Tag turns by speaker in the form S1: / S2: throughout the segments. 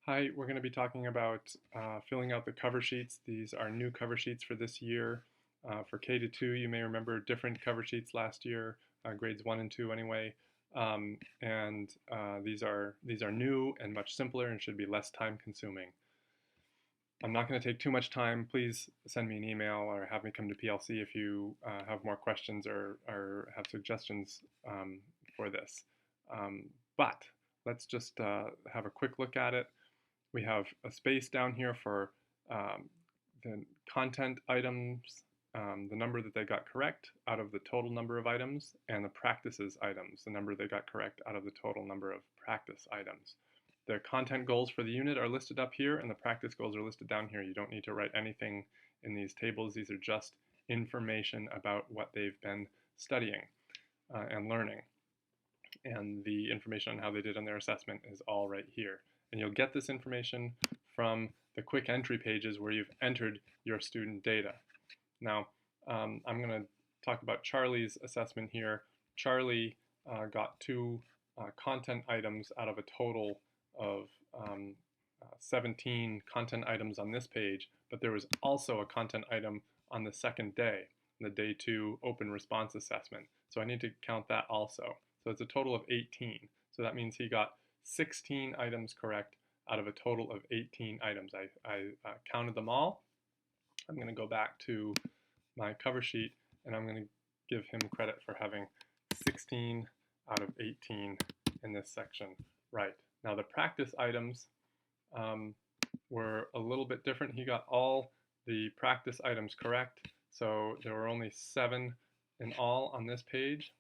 S1: Hi, we're going to be talking about filling out the cover sheets. These are new cover sheets for this year. For K to 2, you may remember different cover sheets last year, grades 1 and 2 anyway. These are new and much simpler and should be less time consuming. I'm not going to take too much time. Please send me an email or have me come to PLC if you have more questions or have suggestions for this. But let's just have a quick look at it. We have a space down here for the content items, the number that they got correct out of the total number of items, and the practices items, the number they got correct out of the total number of practice items. The content goals for the unit are listed up here, and the practice goals are listed down here. You don't need to write anything in these tables. These are just information about what they've been studying and learning. And the information on how they did on their assessment is all right here. And you'll get this information from the quick entry pages where you've entered your student data. Now, I'm going to talk about Charlie's assessment here. Charlie got 2 content items out of a total of 17 content items on this page, but there was also a content item on the second day, the day 2 open response assessment. So I need to count that also. So it's a total of 18. So that means he got 16 items correct out of a total of 18 items. I counted them all. I'm going to go back to my cover sheet and I'm going to give him credit for having 16 out of 18 in this section right. Now the practice items were a little bit different. He got all the practice items correct, so there were only 7 in all on this page.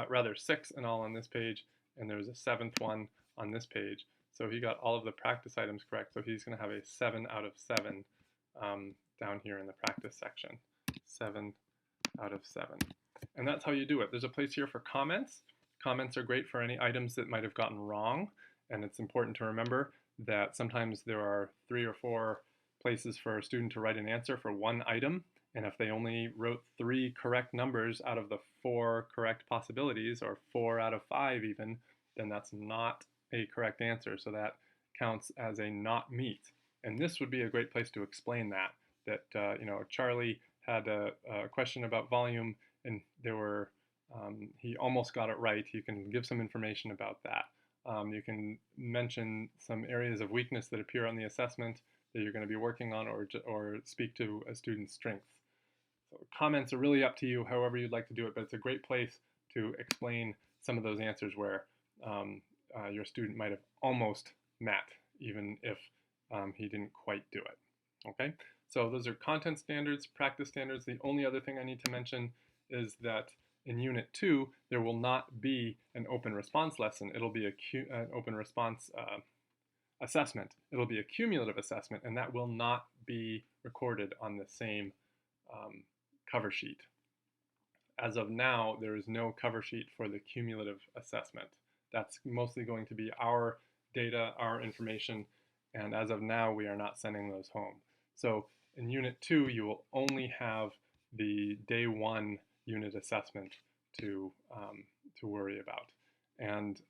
S1: Rather 6 in all on this page, and there's a 7th one on this page. So he got all of the practice items correct, so he's going to have a 7 out of 7 down here in the practice section. 7 out of 7. And that's how you do it. There's a place here for comments. Comments are great for any items that might have gotten wrong, and it's important to remember that sometimes there are 3 or 4 places for a student to write an answer for one item, and if they only wrote 3 correct numbers out of the 4 correct possibilities, or 4 out of 5 even, then that's not a correct answer. So that counts as a not meet. And this would be a great place to explain that Charlie had a question about volume, and there were he almost got it right. You can give some information about that. You can mention some areas of weakness that appear on the assessment that you're going to be working on, or speak to a student's strengths. So comments are really up to you, however you'd like to do it, but it's a great place to explain some of those answers where your student might have almost met, even if he didn't quite do it. Okay, so those are content standards, practice standards. The only other thing I need to mention is that in Unit 2, there will not be an open response lesson. It'll be an open response assessment. It'll be a cumulative assessment, and that will not be recorded on the same cover sheet. As of now, there is no cover sheet for the cumulative assessment. That's mostly going to be our data, our information, and as of now, we are not sending those home. So in Unit 2, you will only have the Day 1 unit assessment to worry about. And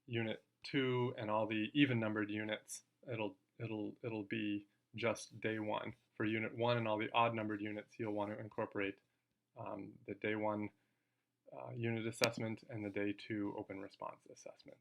S1: Unit 2 and all the even-numbered units, it'll be just Day 1. For Unit 1 and all the odd-numbered units, you'll want to incorporate the Day 1 unit assessment and the Day 2 open response assessment.